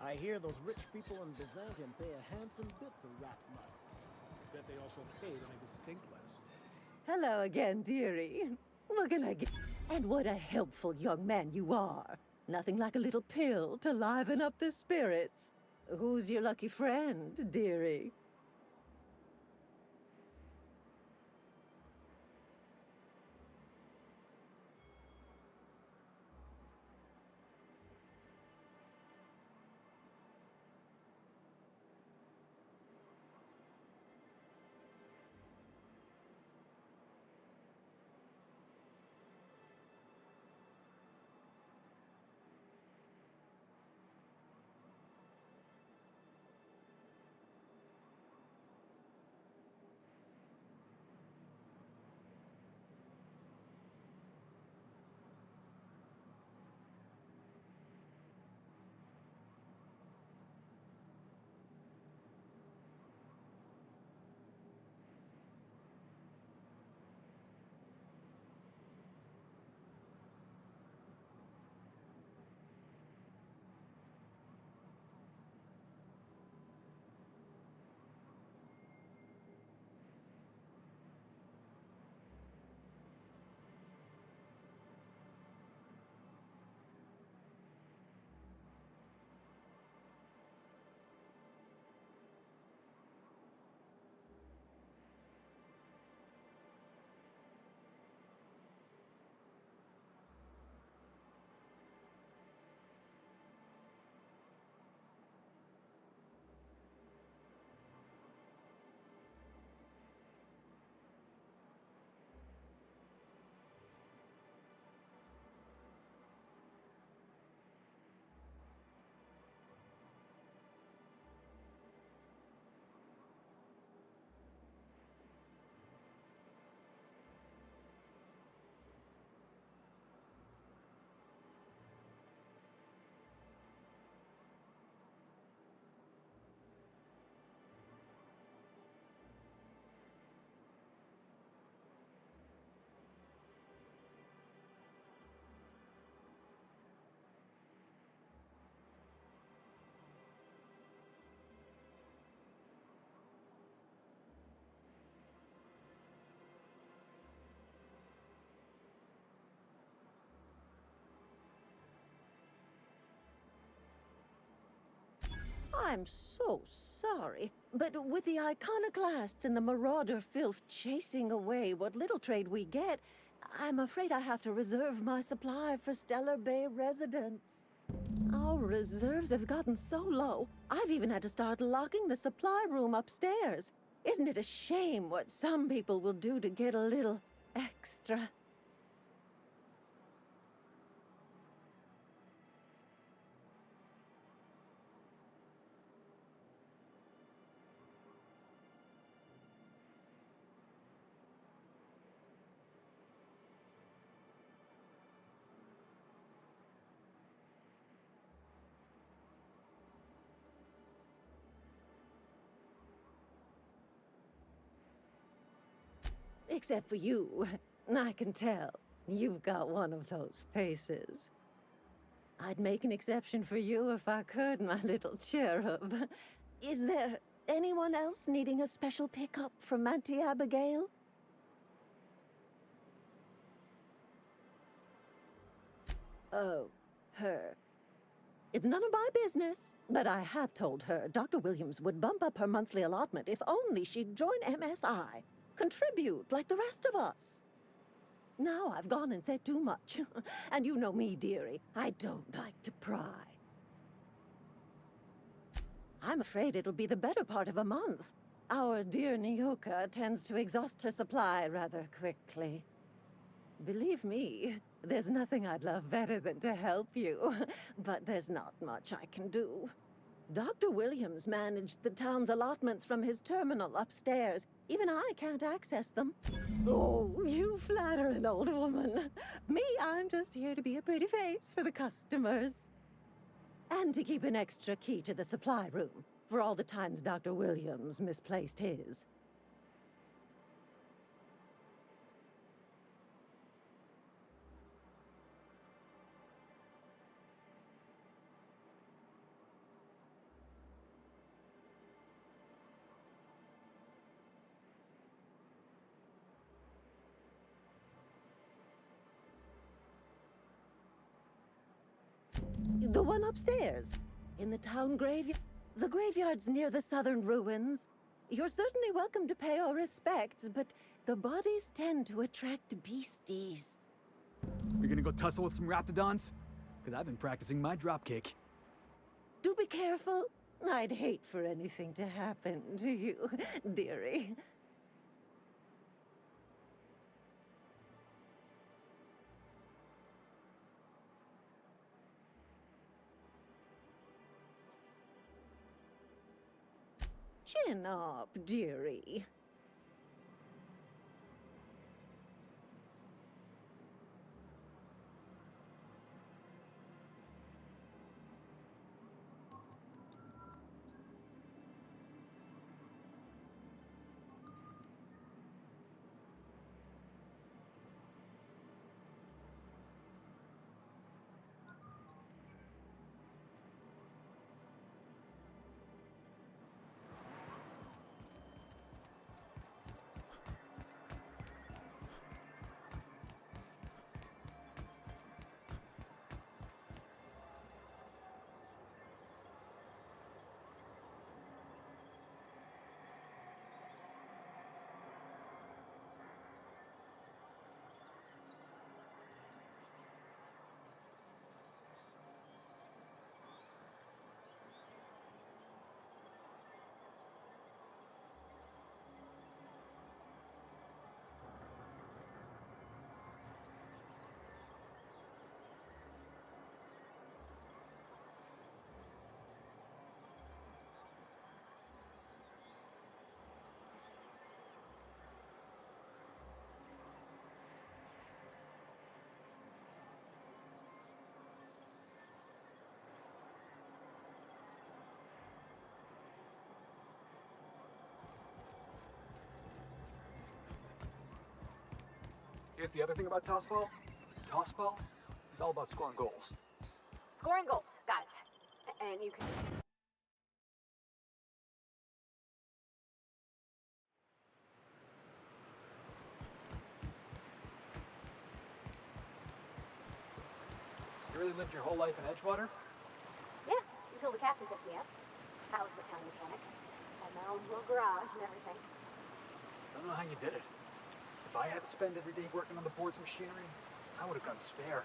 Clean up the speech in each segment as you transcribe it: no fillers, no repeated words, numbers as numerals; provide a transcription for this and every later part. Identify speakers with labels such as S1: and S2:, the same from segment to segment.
S1: I hear those rich people in Byzantium pay a handsome bit for rat musk.
S2: Bet they also pay to make it stink less.
S3: Hello again, dearie. What can I get? And what a helpful young man you are. Nothing like a little pill to liven up the spirits. Who's your lucky friend, dearie? I'm so sorry, but with the iconoclasts and the marauder filth chasing away what little trade we get, I'm afraid I have to reserve my supply for Stellar Bay residents. Our reserves have gotten so low, I've even had to start locking the supply room upstairs. Isn't it a shame what some people will do to get a little extra? Except for you. I can tell. You've got one of those faces. I'd make an exception for you if I could, my little cherub. Is there anyone else needing a special pickup from Auntie Abigail? Oh, her. It's none of my business, but I have told her Dr. Williams would bump up her monthly allotment if only she'd join MSI. Contribute like the rest of us. Now I've gone and said too much. And you know me, dearie. I don't like to pry. I'm afraid it'll be the better part of a month. Our dear Nyoka tends to exhaust her supply rather quickly. Believe me, there's nothing I'd love better than to help you. But there's not much I can do. Dr. Williams managed the town's allotments from his terminal upstairs. Even I can't access them. Oh, you flatter an old woman. Me, I'm just here to be a pretty face for the customers. And to keep an extra key to the supply room, for all the times Dr. Williams misplaced his. one upstairs, in the town graveyard. The graveyard's near the southern ruins. You're certainly welcome to pay our respects, but the bodies tend to attract beasties.
S4: You're gonna go tussle with some raptidons? Because I've been practicing my dropkick.
S3: Do be careful. I'd hate for anything to happen to you, dearie. Chin up, dearie.
S4: Here's the other thing about tossball. Tossball is all about scoring goals.
S5: Scoring goals. Got it. And you can...
S4: You really lived your whole life in Edgewater?
S5: Yeah, until the captain picked me up. I was the town mechanic. Had my own little garage and everything.
S4: I don't know how you did it. If I had to spend every day working on the board's machinery, I would have gone spare.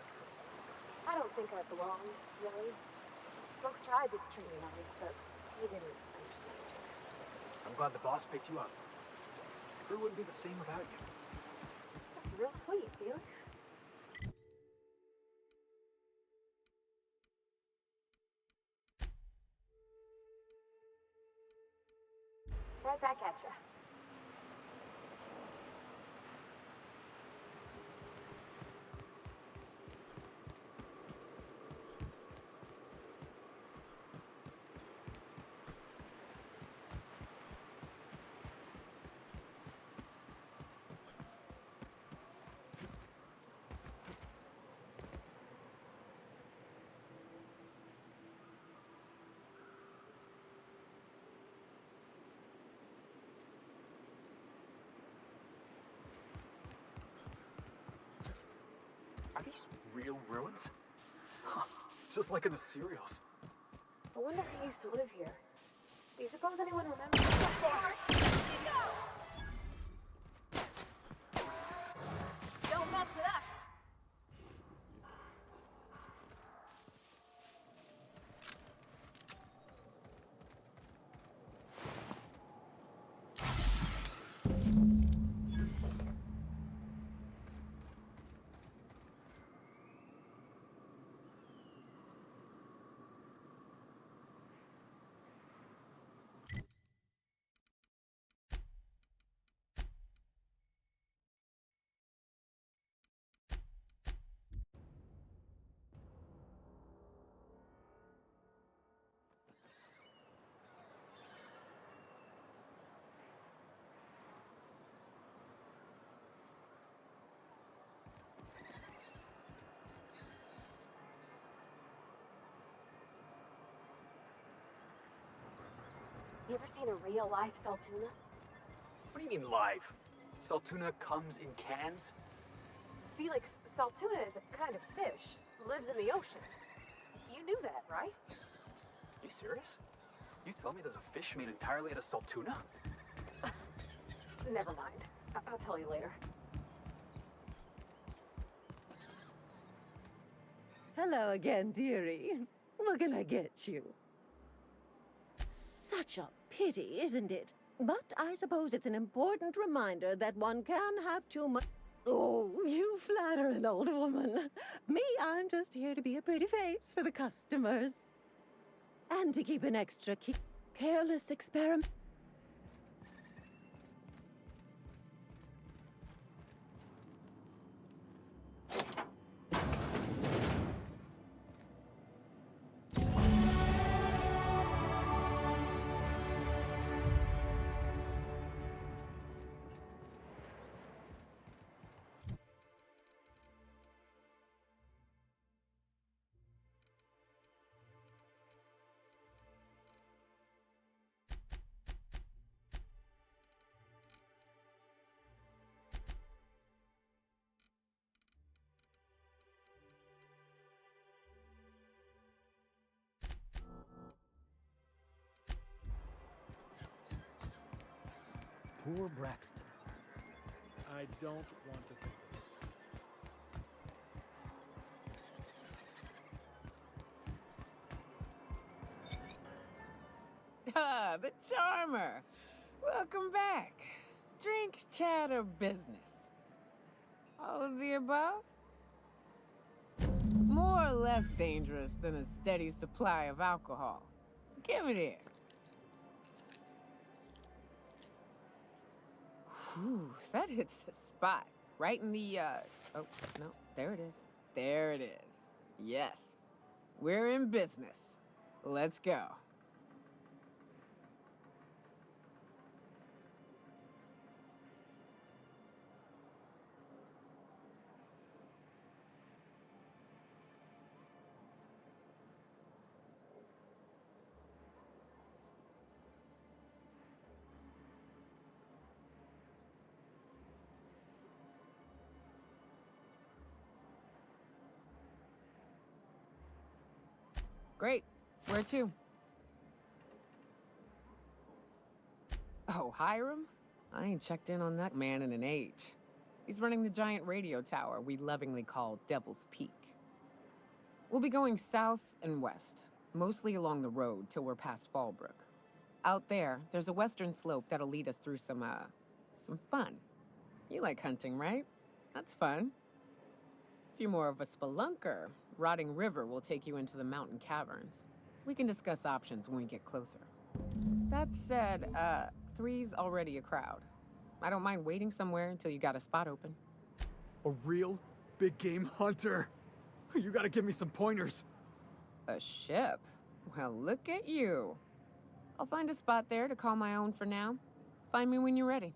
S5: I don't think I belonged, really. Folks tried to treat me nice, but they didn't understand.
S4: I'm glad the boss picked you up. The crew wouldn't be the same without you.
S5: That's real sweet, Felix. Right back at ya.
S4: Are these real ruins? Huh, it's just like in the serials.
S5: I wonder who used to live here. Do you suppose anyone remembers? Don't mess with us! You ever seen a real-life Saltuna?
S4: What do you mean live? Saltuna comes in cans?
S5: Felix, Saltuna is a kind of fish. Lives in the ocean. You You knew that, right?
S4: You serious? You tell me there's a fish made entirely out of salt tuna?
S5: Never mind. I'll tell you later.
S3: Hello again, dearie. What can I get you? Such a pity, isn't it? But I suppose it's an important reminder that one can have too much. Oh, you flatter an old woman. Me, I'm just here to be a pretty face for the customers. And to keep an extra careless experiment.
S1: Poor Braxton.
S2: I don't want to think of it.
S6: Ah, the charmer. Welcome back. Drink, chat, or business? All of the above? More or less dangerous than a steady supply of alcohol. Give it here. Whew, that hits the spot. Right in the, oh, no, there it is. There it is. Yes. We're in business. Let's go. Great. Where to? Oh, Hiram? I ain't checked in on that man in an age. He's running the giant radio tower we lovingly call Devil's Peak. We'll be going south and west, mostly along the road till we're past Fallbrook. Out there's a western slope that'll lead us through some fun. You like hunting, right? That's fun. If you're more of a spelunker, Rotting River will take you into the mountain caverns. We can discuss options when we get closer. That said, 3's already a crowd. I don't mind waiting somewhere until you got a spot open.
S7: A real big game hunter. You gotta give me some pointers.
S6: A ship? Well, look at you. I'll find a spot there to call my own for now. Find me when you're ready.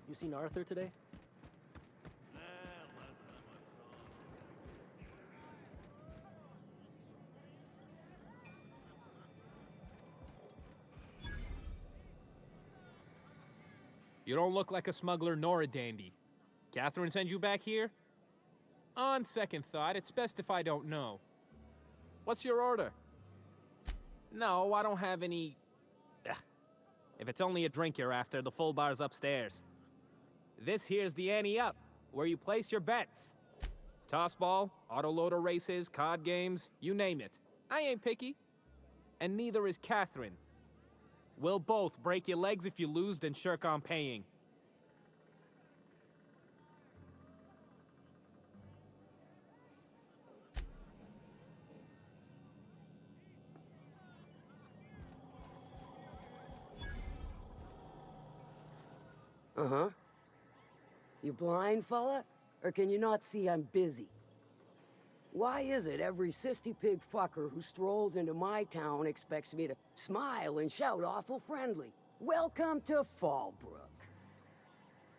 S1: You seen Arthur today?
S8: You don't look like a smuggler nor a dandy. Catherine sends you back here? On second thought, it's best if I don't know. What's your order? No, I don't have any... Ugh. If it's only a drink you're after, the full bar's upstairs. This here's the ante up, where you place your bets. Tossball, autoloader races, card games, you name it. I ain't picky. And neither is Catherine. We'll both break your legs if you lose, then shirk on paying.
S9: Uh-huh. You blind, fella? Or can you not see I'm busy? Why is it every sissy pig fucker who strolls into my town expects me to smile and shout awful friendly? Welcome to Fallbrook.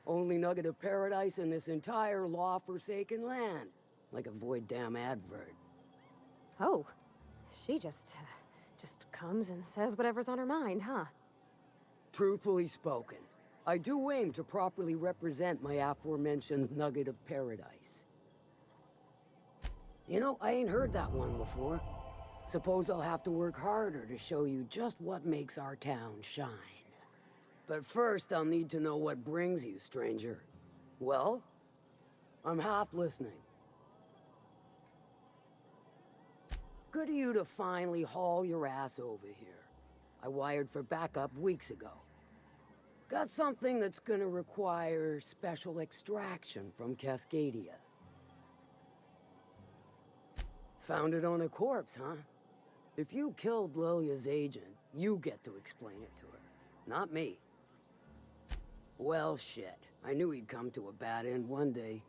S9: Only nugget of paradise in this entire law-forsaken land. Like a void damn advert.
S5: Oh, she just comes and says whatever's on her mind, huh?
S9: Truthfully spoken, I do aim to properly represent my aforementioned nugget of paradise. You know, I ain't heard that one before. Suppose I'll have to work harder to show you just what makes our town shine. But first, I'll need to know what brings you, stranger. Well, I'm half listening. Good of you to finally haul your ass over here. I wired for backup weeks ago. Got something that's gonna require special extraction from Cascadia. Found it on a corpse, huh? If you killed Lilia's agent, you get to explain it to her, not me. Well, shit. I knew he'd come to a bad end one day.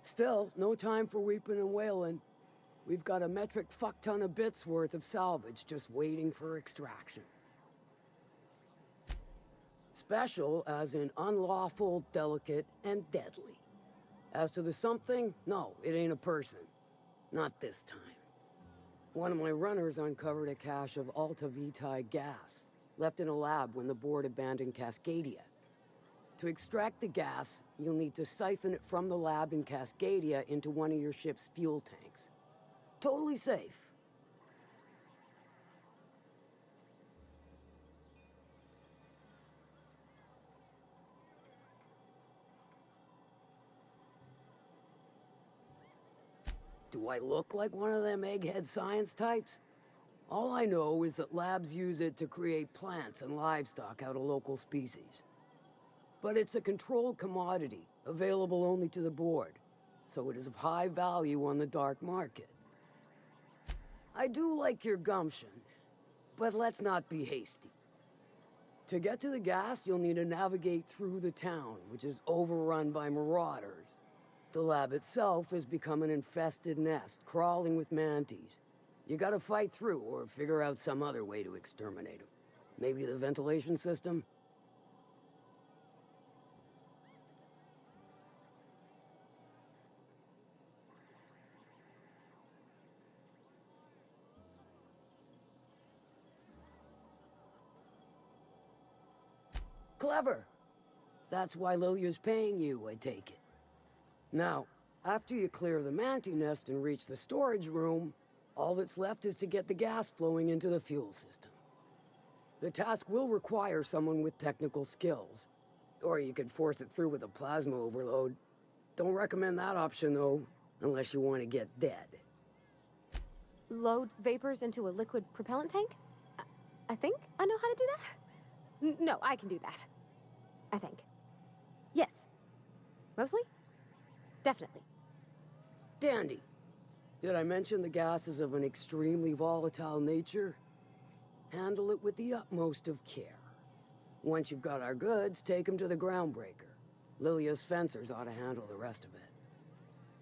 S9: Still, no time for weeping and wailing. We've got a metric fuck-ton of bits worth of salvage just waiting for extraction. Special as in unlawful, delicate, and deadly. As to the something, no, it ain't a person. Not this time. One of my runners uncovered a cache of Alta Vitae gas, left in a lab when the board abandoned Cascadia. To extract the gas, you'll need to siphon it from the lab in Cascadia into one of your ship's fuel tanks. Totally safe. Do I look like one of them egghead science types? All I know is that labs use it to create plants and livestock out of local species. But it's a controlled commodity, available only to the board, so it is of high value on the dark market. I do like your gumption, but let's not be hasty. To get to the gas, you'll need to navigate through the town, which is overrun by marauders. The lab itself has become an infested nest, crawling with mantis. You gotta fight through or figure out some other way to exterminate them. Maybe the ventilation system? Clever. That's why Lilia's paying you, I take it. Now, after you clear the mantis nest and reach the storage room, all that's left is to get the gas flowing into the fuel system. The task will require someone with technical skills, or you could force it through with a plasma overload. Don't recommend that option, though, unless you want to get dead.
S5: Load vapors into a liquid propellant tank? I think I know how to do that. No, I can do that. I think. Yes. Mostly? Definitely.
S9: Dandy. Did I mention the gas is of an extremely volatile nature? Handle it with the utmost of care. Once you've got our goods, take them to the groundbreaker. Lilia's fencers ought to handle the rest of it.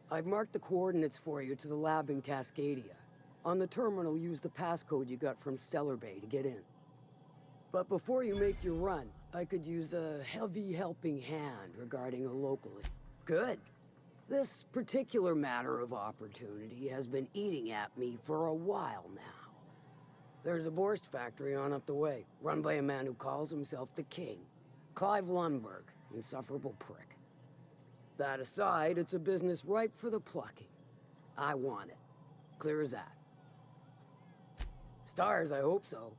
S9: I've marked the coordinates for you to the lab in Cascadia. On the terminal, use the passcode you got from Stellar Bay to get in. But before you make your run, I could use a heavy helping hand regarding a local... Good. This particular matter of opportunity has been eating at me for a while now. There's a Borst factory on up the way, run by a man who calls himself the King. Clive Lundberg, insufferable prick. That aside, it's a business ripe for the plucking. I want it. Clear as that. Stars, I hope so.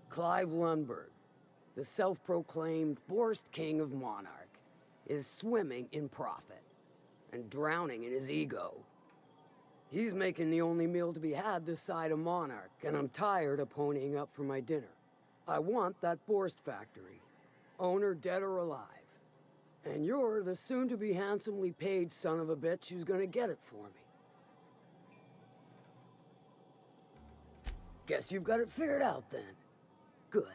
S9: Clive Lundberg, the self-proclaimed Borst King of Monarch, is swimming in profit and drowning in his ego. He's making the only meal to be had this side of Monarch, and I'm tired of ponying up for my dinner. I want that Borst factory, owner dead or alive. And you're the soon-to-be handsomely paid son of a bitch who's gonna get it for me. Guess you've got it figured out then. Good.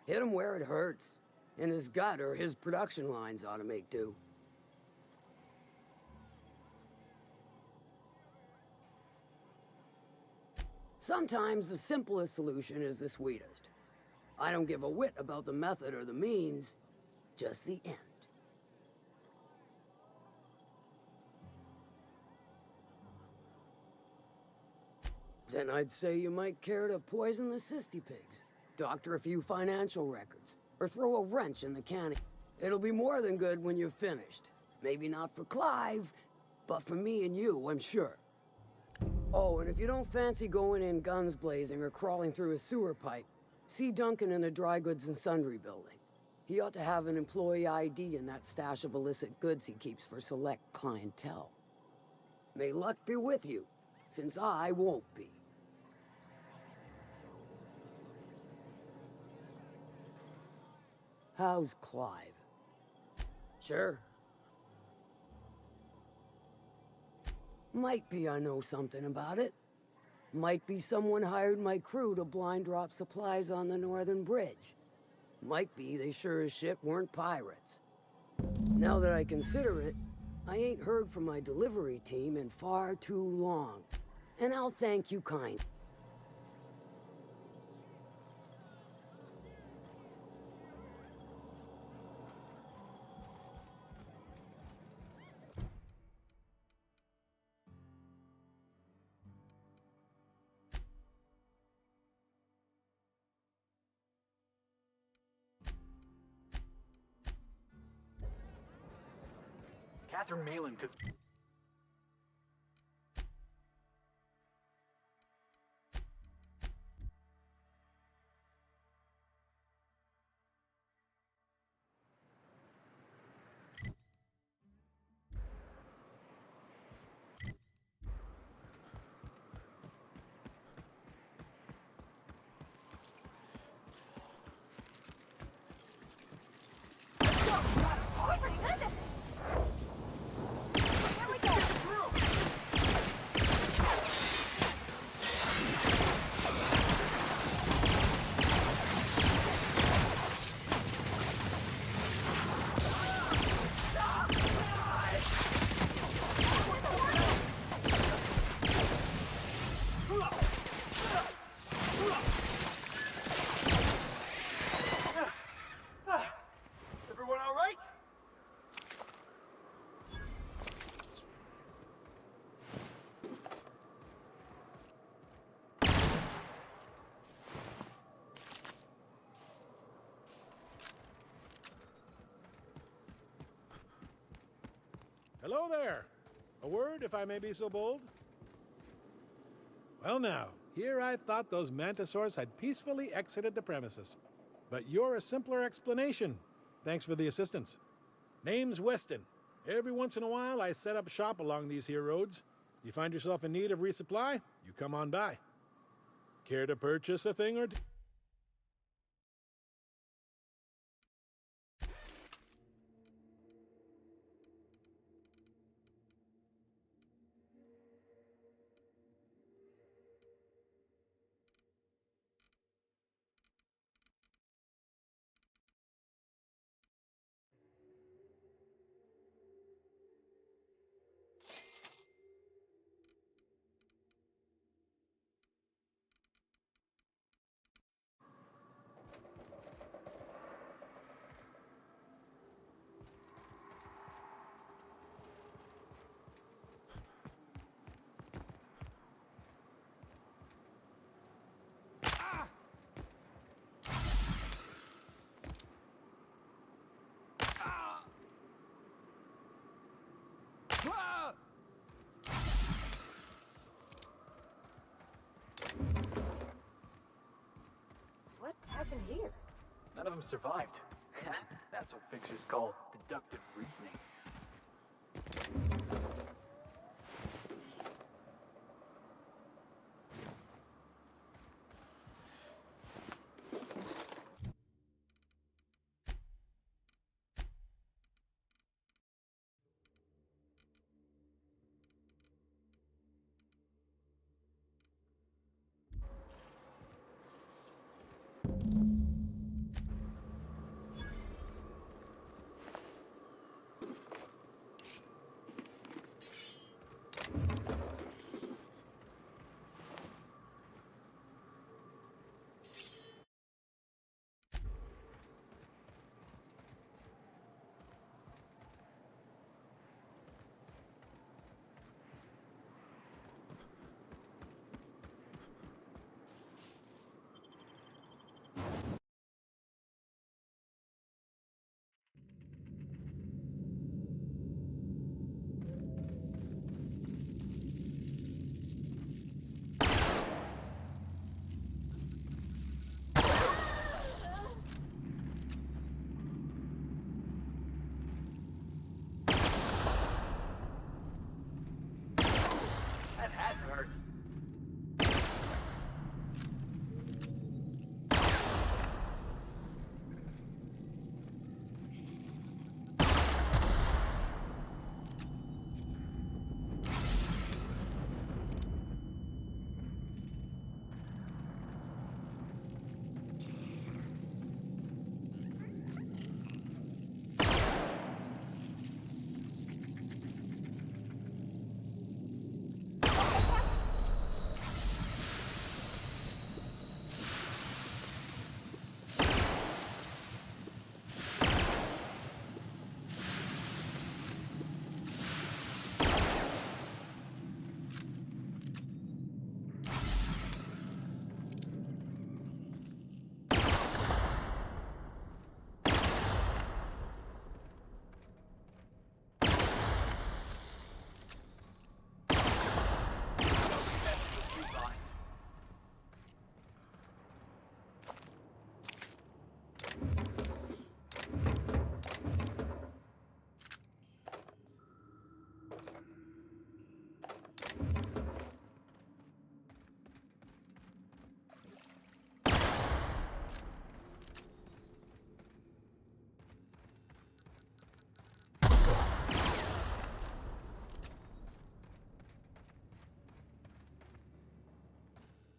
S9: Hit him where it hurts. In his gut, or his production lines ought to make do. Sometimes the simplest solution is the sweetest. I don't give a whit about the method or the means, just the end. Then I'd say you might care to poison the cysty pigs, doctor a few financial records, or throw a wrench in the canning. It'll be more than good when you're finished. Maybe not for Clive, but for me and you, I'm sure. Oh, and if you don't fancy going in guns blazing or crawling through a sewer pipe, see Duncan in the dry goods and sundry building. He ought to have an employee ID in that stash of illicit goods he keeps for select clientele. May luck be with you, since I won't be. How's Clive? Sure. Might be I know something about it. Might be someone hired my crew to blind drop supplies on the Northern Bridge. Might be they sure as shit weren't pirates. Now that I consider it, I ain't heard from my delivery team in far too long. And I'll thank you kind.
S4: Catherine Malin could... Everyone all right?
S2: Hello there. A word, if I may be so bold? Well now, here I thought those mantisaurs had peacefully exited the premises. But you're a simpler explanation. Thanks for the assistance. Name's Weston. Every once in a while, I set up shop along these here roads. You find yourself in need of resupply, you come on by. Care to purchase a thing or two?
S5: happened here?
S4: None of them survived. That's what fixers call deductive reasoning. That had to hurt.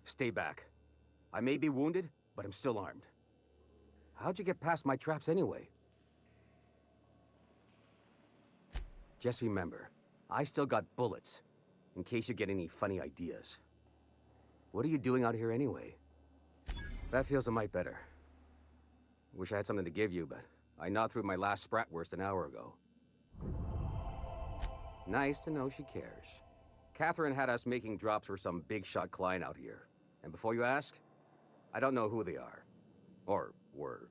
S10: Stay back. I may be wounded, but I'm still armed. How'd you get past my traps anyway? Just remember, I still got bullets, in case you get any funny ideas. What are you doing out here anyway? That feels a mite better. Wish I had something to give you, but I gnawed through my last Spratwurst an hour ago. Nice to know she cares. Catherine had us making drops for some big-shot client out here. And before you ask, I don't know who they are. Or were.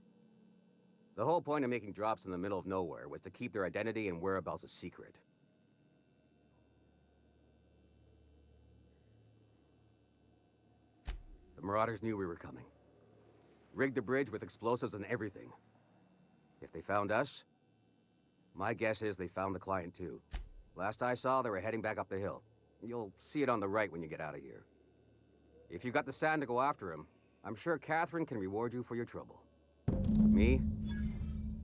S10: The whole point of making drops in the middle of nowhere was to keep their identity and whereabouts a secret. The Marauders knew we were coming. Rigged the bridge with explosives and everything. If they found us, my guess is they found the client too. Last I saw, they were heading back up the hill. You'll see it on the right when you get out of here. If you got the sand to go after him, I'm sure Catherine can reward you for your trouble. Me?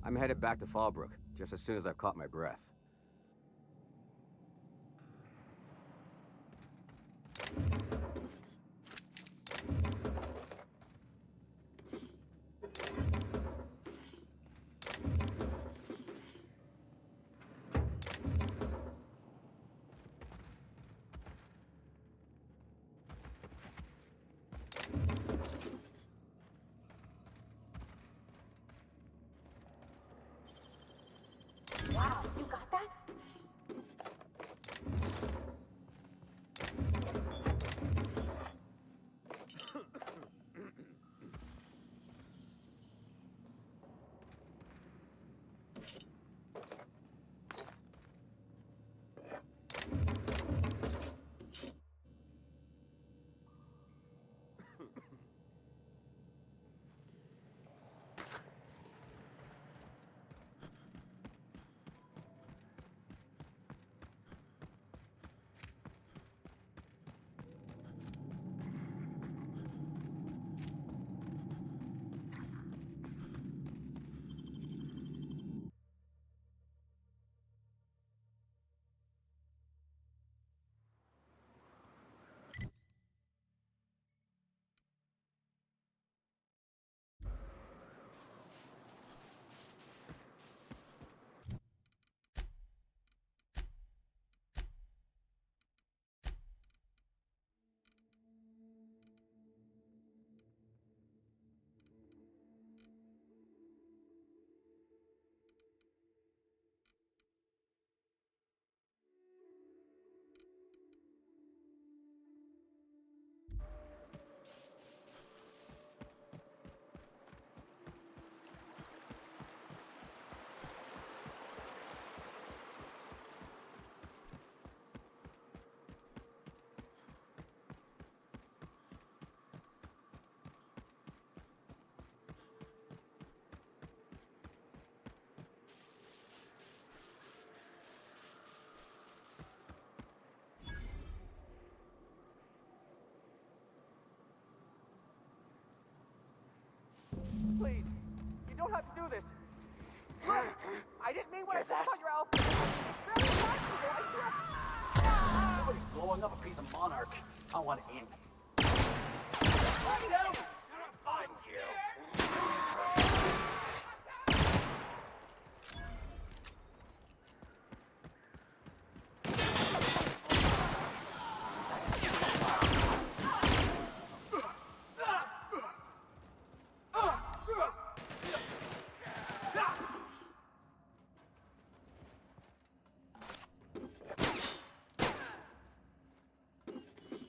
S10: I'm headed back to Fallbrook, just as soon as I've caught my breath.
S5: Wow, you got
S11: please. You don't have to do this. I didn't mean what I said about your outfit.
S4: Somebody's blowing up a piece of Monarch. I want in. Find you.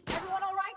S5: Everyone all right?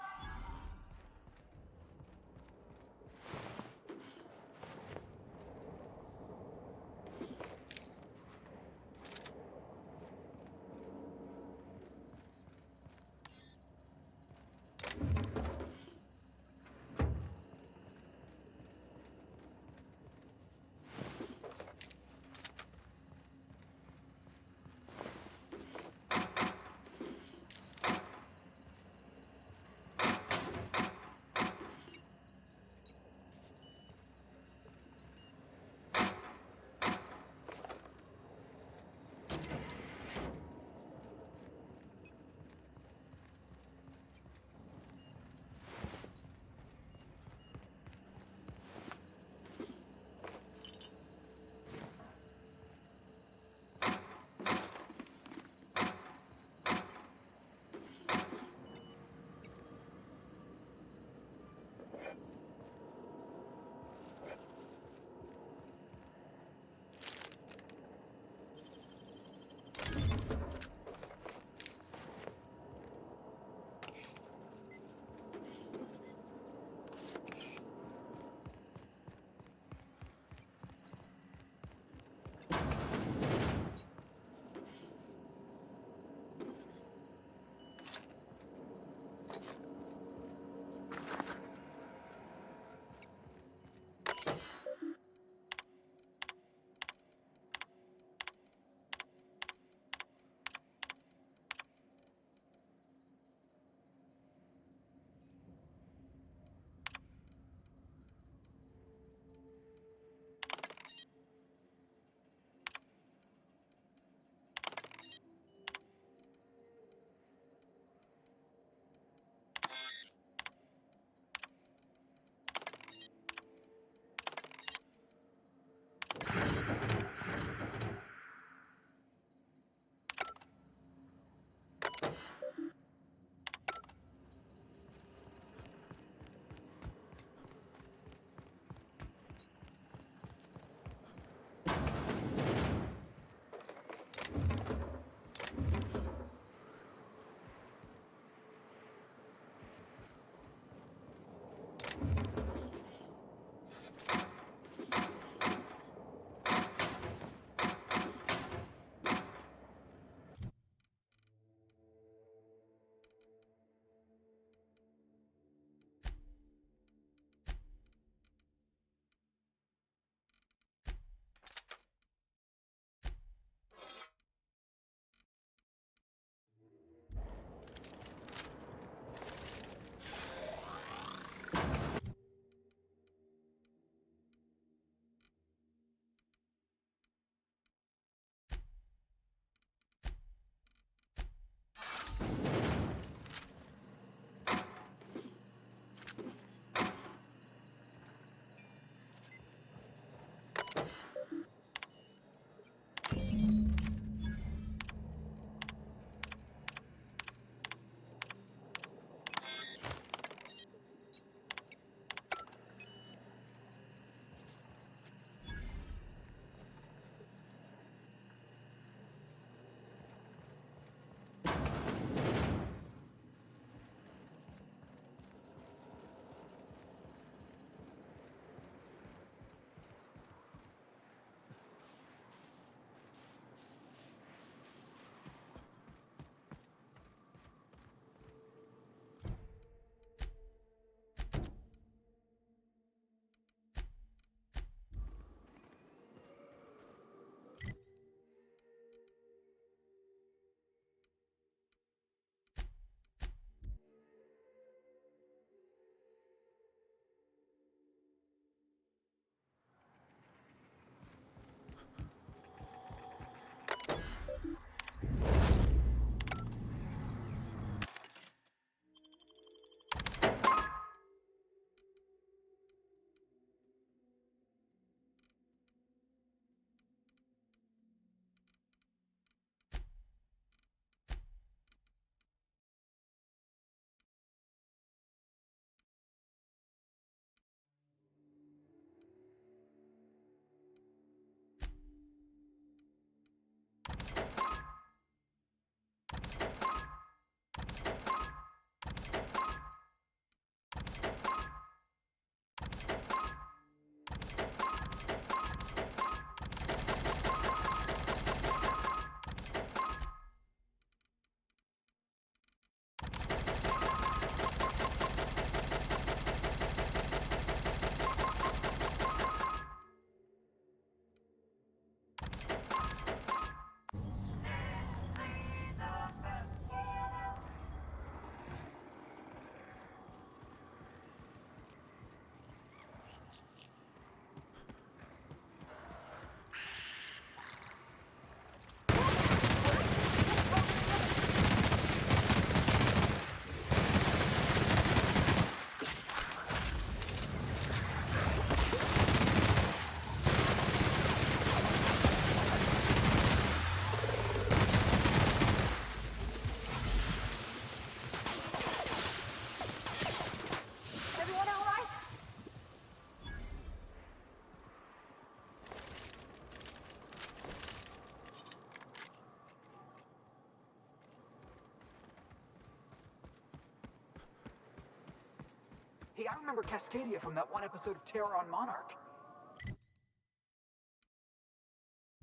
S4: Hey, I remember Cascadia from that one episode of Terror on Monarch.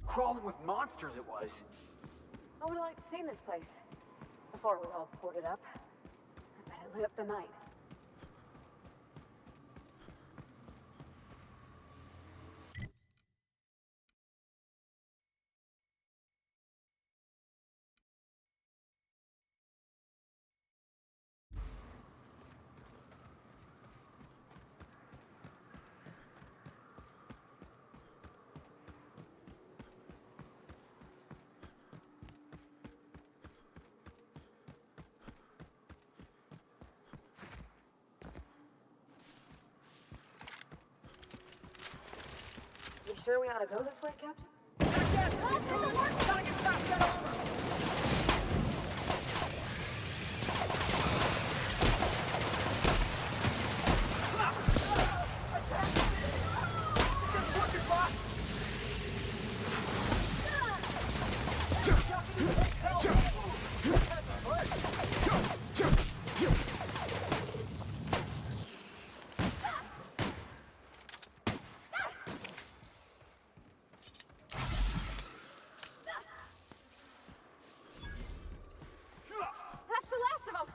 S4: Crawling with monsters it was.
S5: I would have liked to see this place before it was all boarded up. I bet it lit up the night. You sure we ought to go this way, Captain? That's the last of them!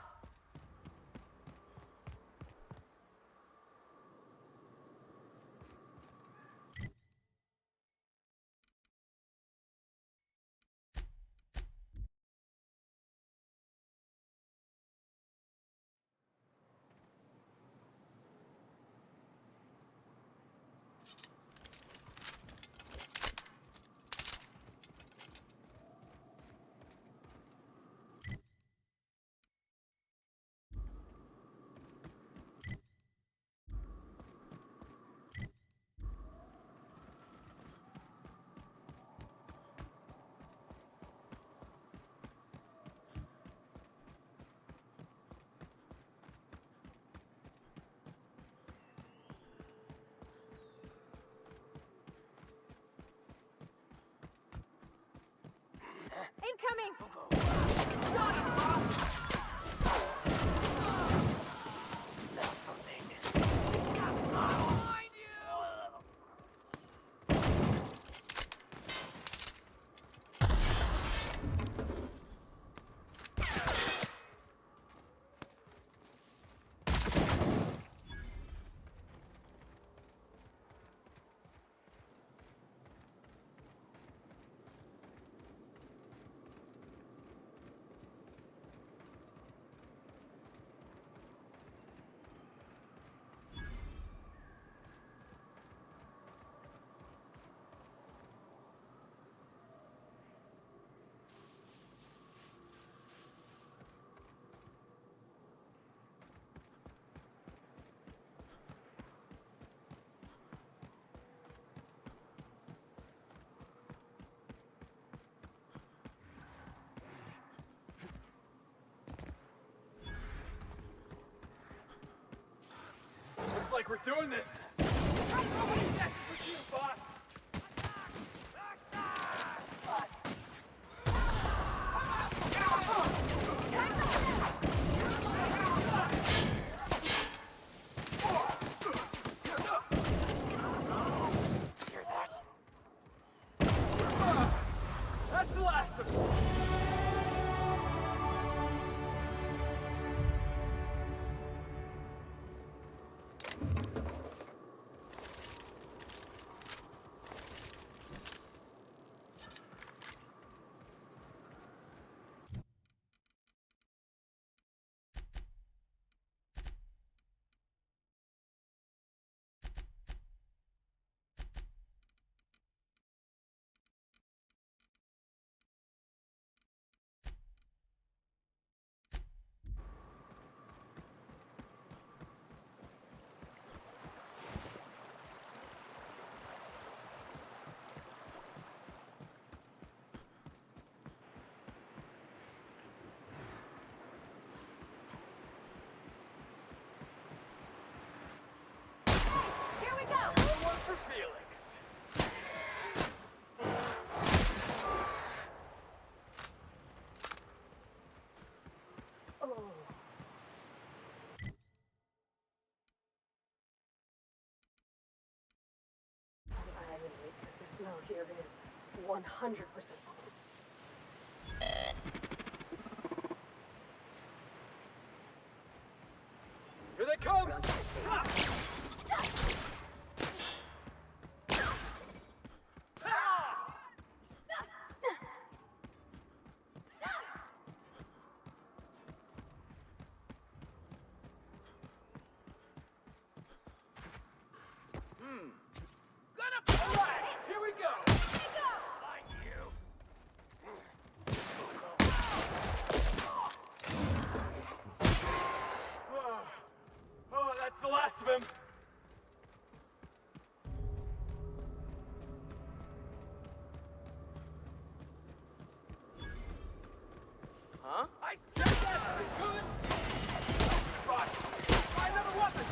S5: Incoming!
S4: Looks like we're doing this. Yes, with you, boss. Hear that? That's the last of them.
S5: 100%.
S4: Here they come! Here we go! Find you. Oh, that's the last of him. Huh? I said that! Good! Fuck! Find another weapon!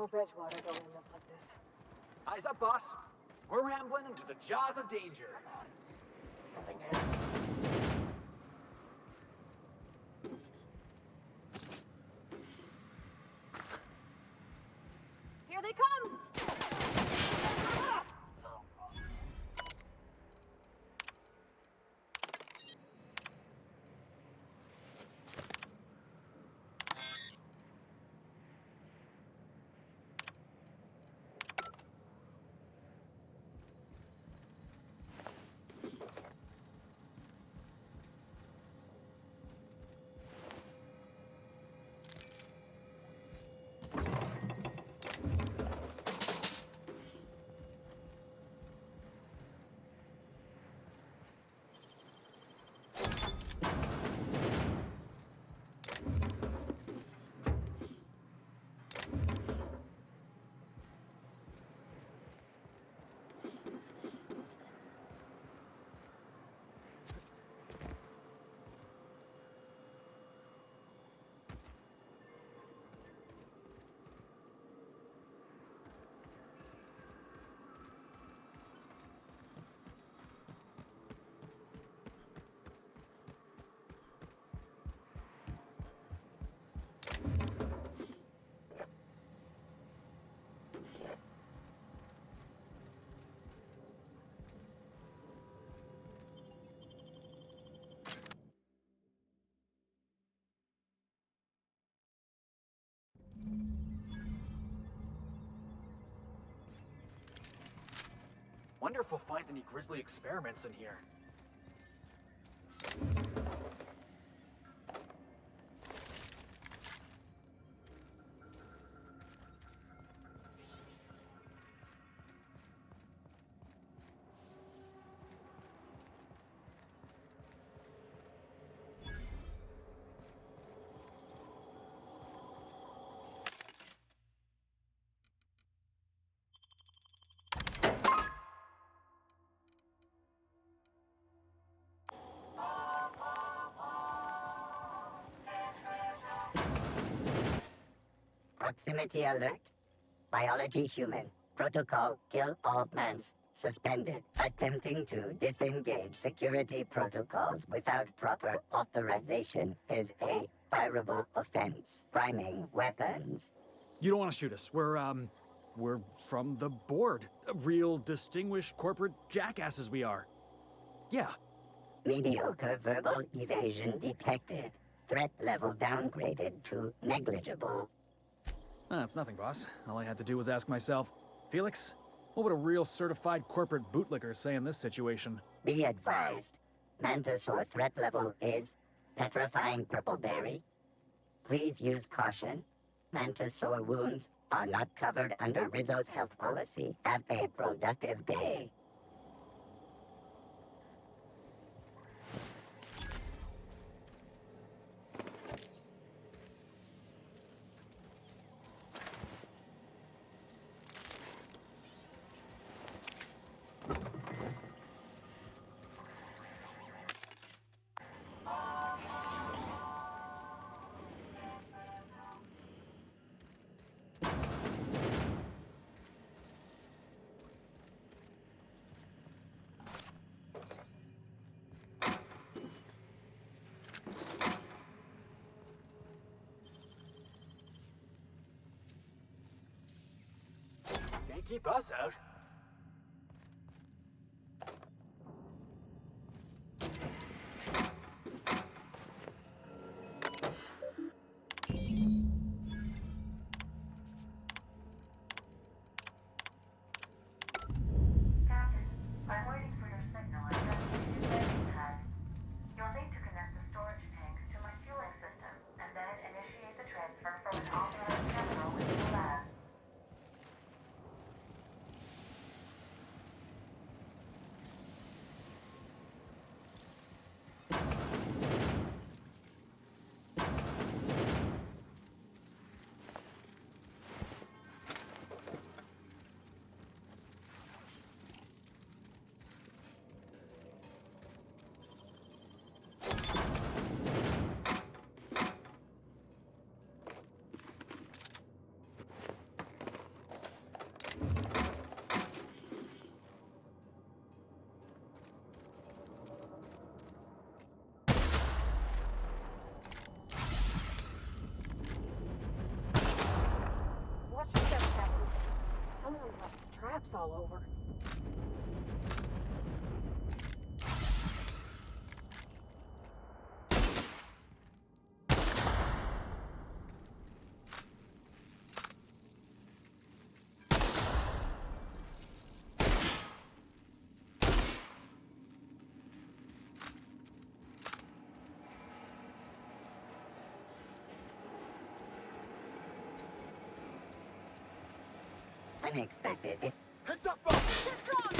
S5: hope Edgewater don't end up like this.
S4: Eyes up, boss. We're rambling into the jaws of danger. Something there.
S5: Here they come!
S4: Wonder if we'll find any grisly experiments in here.
S12: Proximity alert. Biology human. Protocol kill all plants. Suspended. Attempting to disengage security protocols without proper authorization is a fireable offense. Priming weapons.
S7: You don't want to shoot us. We're from the board. Real distinguished corporate jackasses we are. Yeah.
S12: Mediocre verbal evasion detected. Threat level downgraded to negligible.
S7: It's nothing, boss. All I had to do was ask myself, Felix, what would a real certified corporate bootlicker say in this situation?
S12: Be advised. Mantisaur threat level is petrifying purple berry. Please use caution. Mantisaur wounds are not covered under Rizzo's health policy. Have a productive day.
S4: Can't keep us out.
S13: Captain, I'm waiting for your signal and testing your landing pad. You'll need to connect the storage tanks to my fueling system and then initiate the transfer from an authorized terminal within the lab.
S5: left traps all over.
S12: Unexpected.
S11: Heads up, folks! Get strong!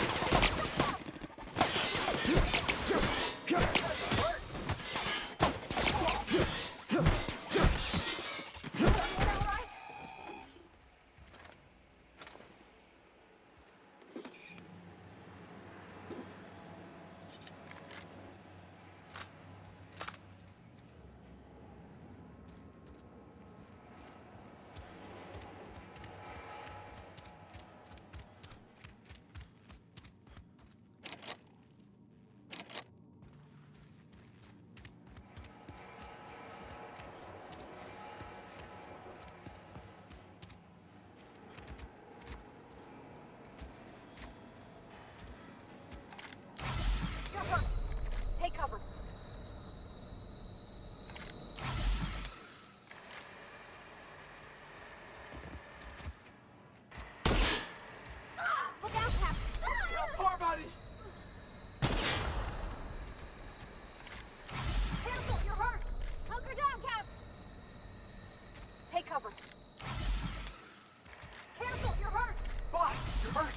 S5: Take cover. Look out, Cap!
S11: Poor buddy!
S5: Cancel, you're hurt! Hunker down, Cap! Take cover. Cancel, you're hurt!
S11: Boss, you're hurt!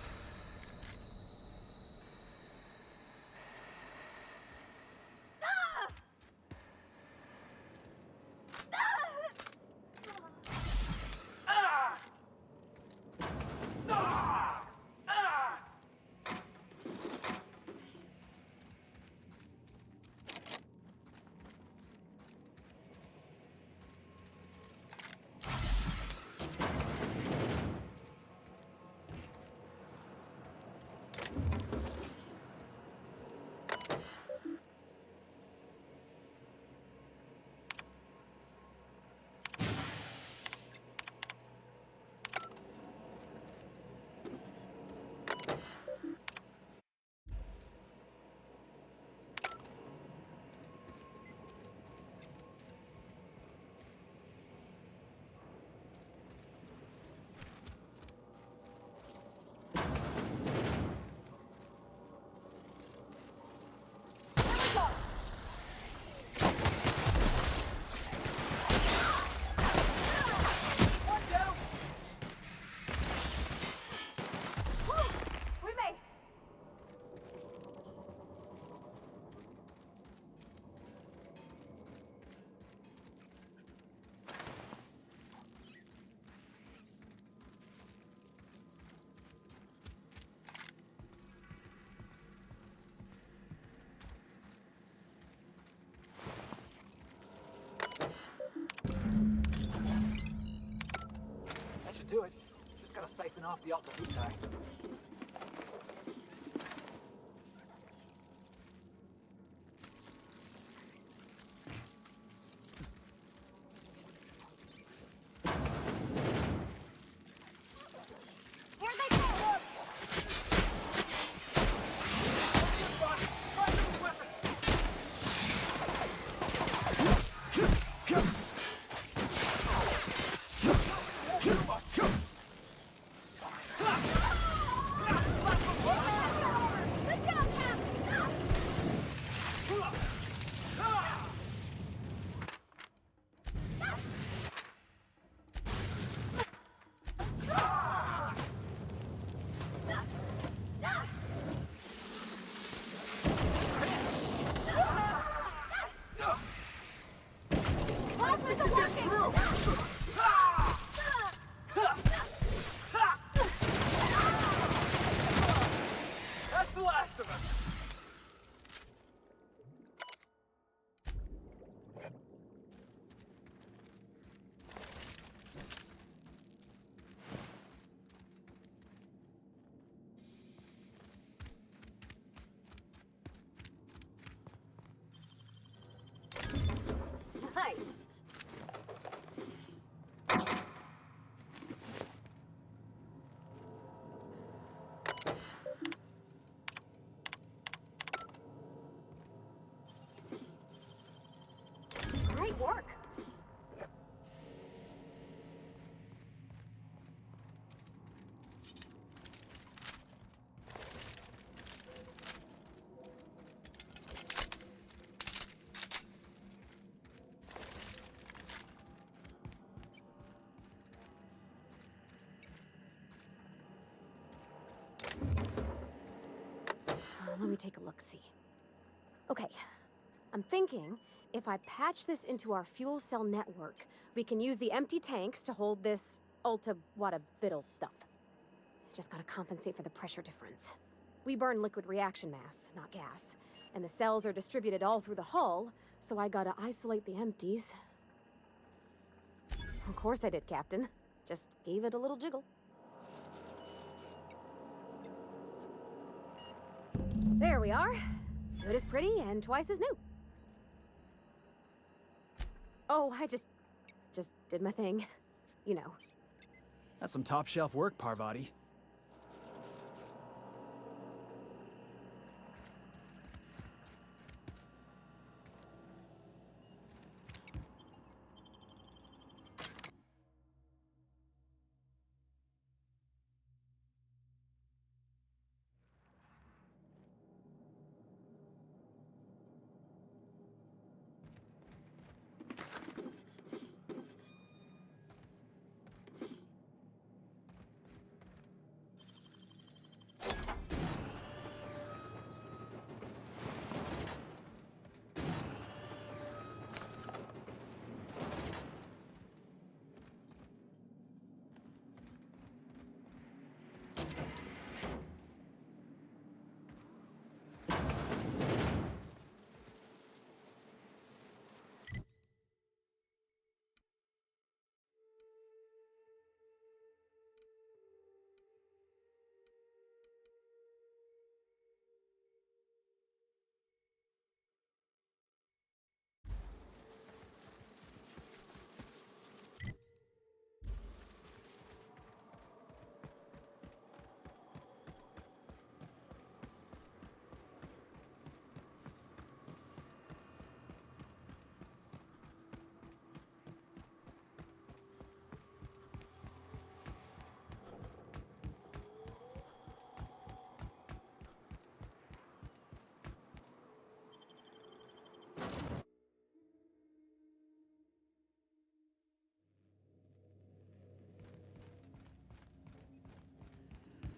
S4: Do it. Just gotta siphon off the altitude side.
S5: Here they go! Let me take a look-see. Okay, I'm thinking if I patch this into our fuel cell network, we can use the empty tanks to hold this ulta-wada-viddle stuff. Just gotta compensate for the pressure difference. We burn liquid reaction mass, not gas, and the cells are distributed all through the hull, so I gotta isolate the empties. Of course I did, Captain. Just gave it a little jiggle. There we are. Good as pretty and twice as new. Oh, I just did my thing. You know.
S7: That's some top-shelf work, Parvati.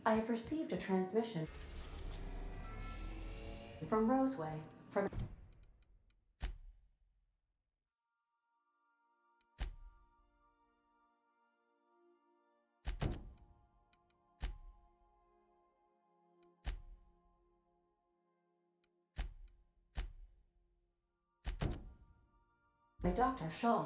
S5: I have received a transmission from Roseway. My Dr. Shaw.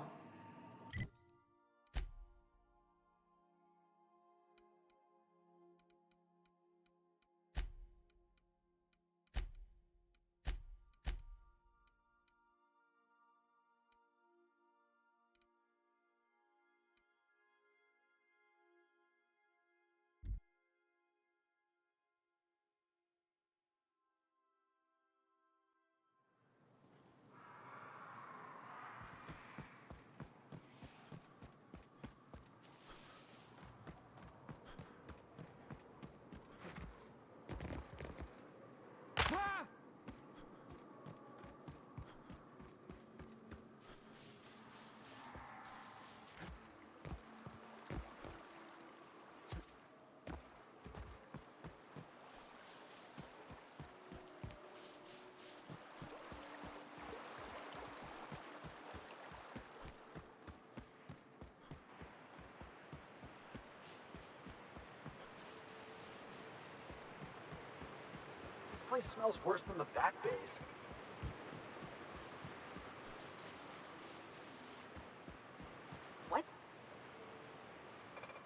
S4: This place smells worse than the back base.
S5: What?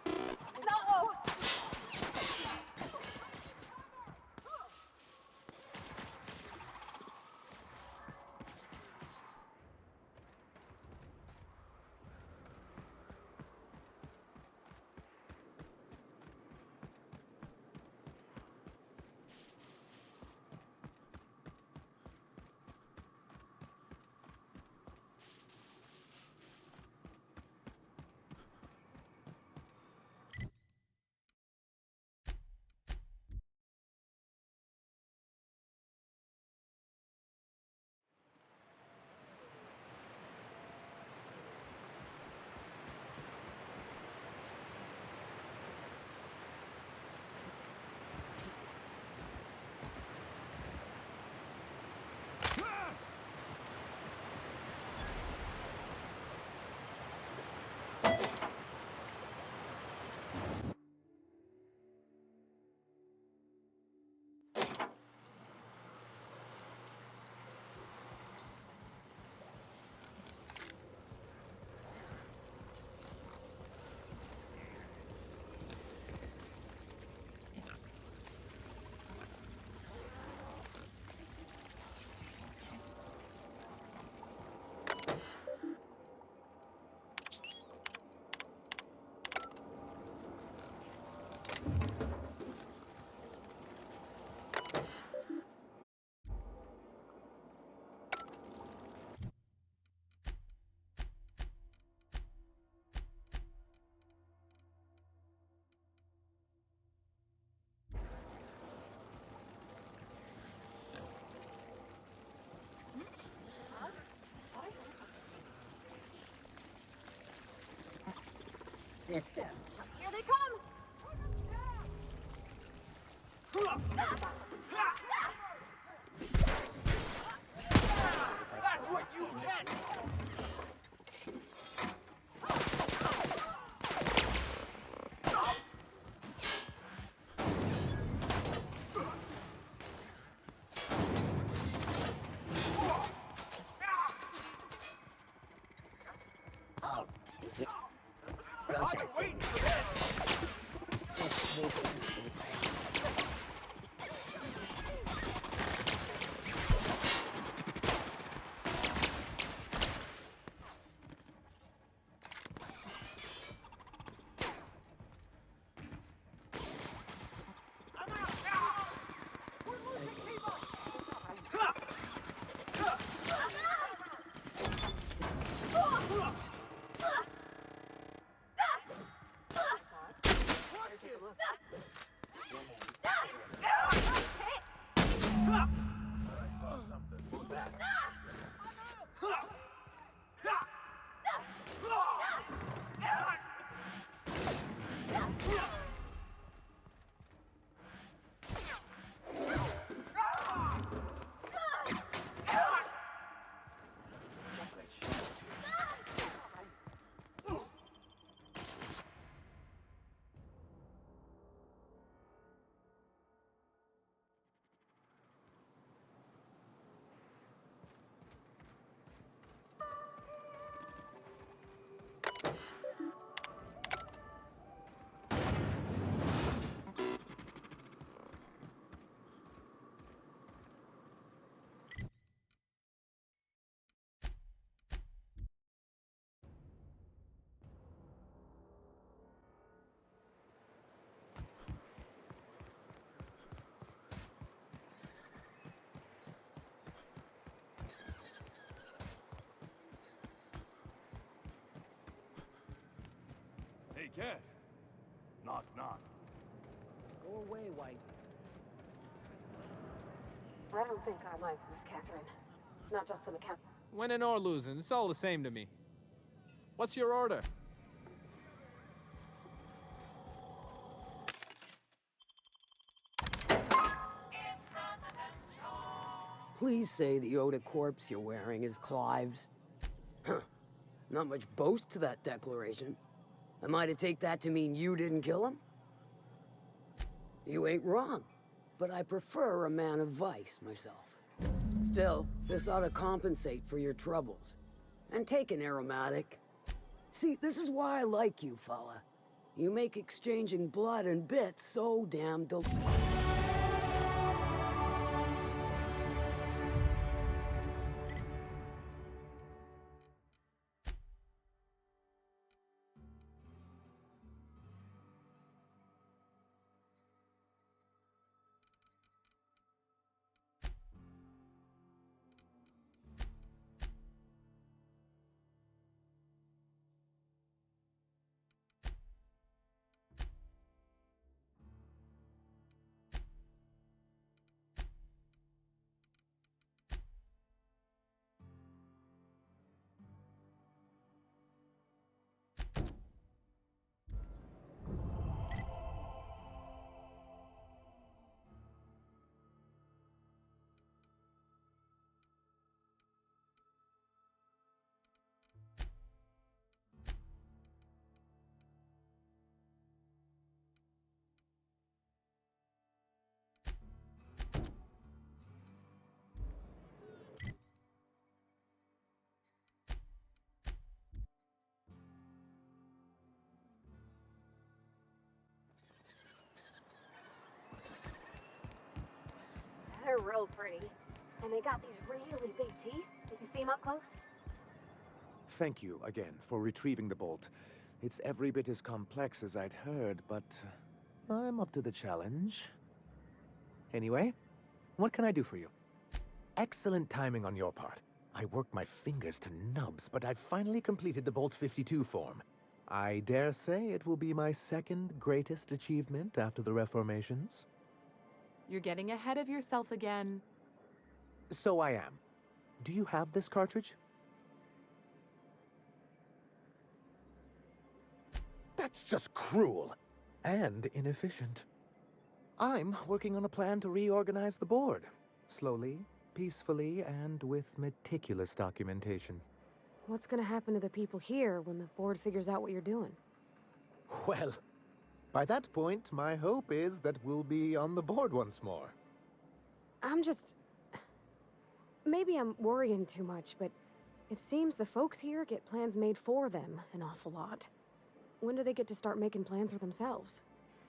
S5: No!
S12: system.
S5: Here they come!
S11: That's what you get!
S12: Oh, is it?
S11: I've been
S12: Processing.
S11: waiting for this!
S14: Hey, Cass. Knock, knock.
S9: Go away, White.
S5: I don't think I like this, Catherine. Not just an account.
S8: Winning or losing, it's all the same to me. What's your order?
S9: Please say the Yoda corpse you're wearing is Clive's. Huh. Not much boast to that declaration. Am I to take that to mean you didn't kill him? You ain't wrong, but I prefer a man of vice myself. Still, this ought to compensate for your troubles. And take an aromatic. See, this is why I like you, fella. You make exchanging blood and bits so damn
S5: They're real pretty. And they got these really big teeth. Did you see them up close?
S15: Thank you again for retrieving the bolt. It's every bit as complex as I'd heard, but I'm up to the challenge. Anyway, what can I do for you? Excellent timing on your part. I worked my fingers to nubs, but I've finally completed the Bolt 52 form. I dare say it will be my second greatest achievement after the Reformations.
S16: You're getting ahead of yourself again.
S15: So I am. Do you have this cartridge? That's just cruel and inefficient. I'm working on a plan to reorganize the board. Slowly, peacefully, and with meticulous documentation.
S5: What's gonna happen to the people here when the board figures out what you're doing?
S15: Well, by that point, my hope is that we'll be on the board once more.
S5: I'm just... Maybe I'm worrying too much, but it seems the folks here get plans made for them an awful lot. When do they get to start making plans for themselves?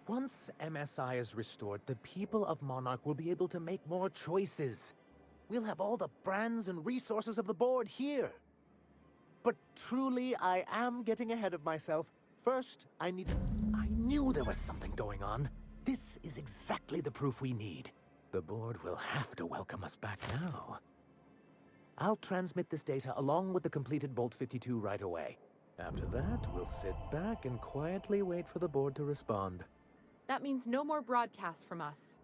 S15: Once MSI is restored, the people of Monarch will be able to make more choices. We'll have all the brands and resources of the board here. But truly, I am getting ahead of myself. First, I knew there was something going on. This is exactly the proof we need. The board will have to welcome us back now. I'll transmit this data along with the completed Bolt 52 right away. After that, we'll sit back and quietly wait for the board to respond.
S16: That means no more broadcasts from us.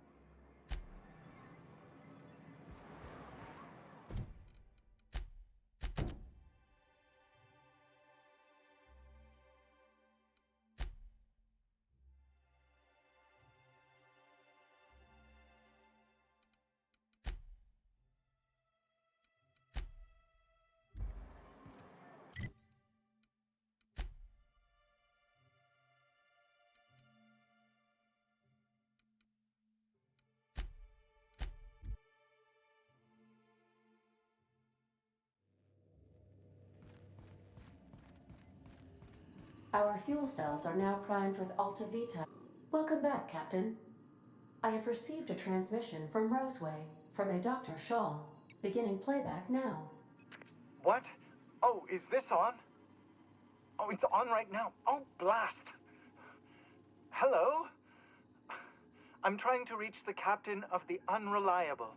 S17: Our fuel cells are now primed with Alta Vita. Welcome back, Captain. I have received a transmission from Roseway, from a Dr. Shaw. Beginning playback now.
S11: What? Oh, is this on? Oh, it's on right now. Oh, blast. Hello? I'm trying to reach the captain of the Unreliable.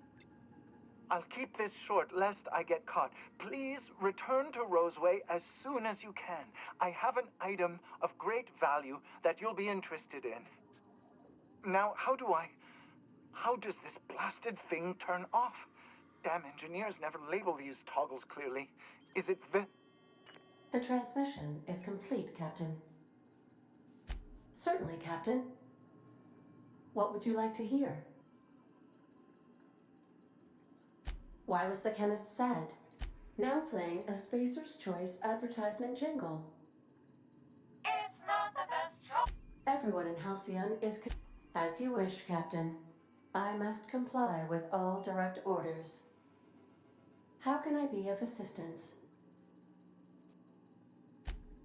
S11: I'll keep this short, lest I get caught. Please return to Roseway as soon as you can. I have an item of great value that you'll be interested in. Now, how does this blasted thing turn off? Damn engineers never label these toggles clearly. Is it the...
S17: The transmission is complete, Captain. Certainly, Captain. What would you like to hear? Why was the chemist sad? Now playing a Spacer's Choice advertisement jingle.
S13: It's not the best choice.
S17: Everyone in Halcyon is... As you wish, Captain. I must comply with all direct orders. How can I be of assistance?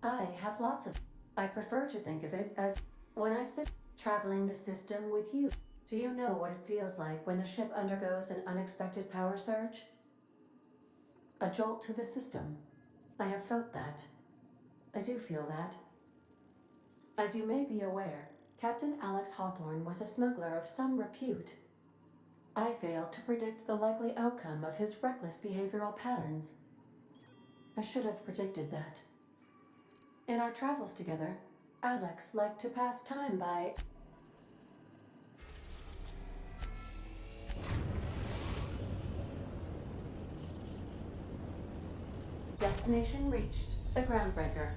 S17: I have lots of... I prefer to think of it as when I sit traveling the system with you. Do you know what it feels like when the ship undergoes an unexpected power surge? A jolt to the system. I have felt that. I do feel that. As you may be aware, Captain Alex Hawthorne was a smuggler of some repute. I failed to predict the likely outcome of his reckless behavioral patterns. I should have predicted that. In our travels together, Alex liked to pass time by... Destination reached. The Groundbreaker.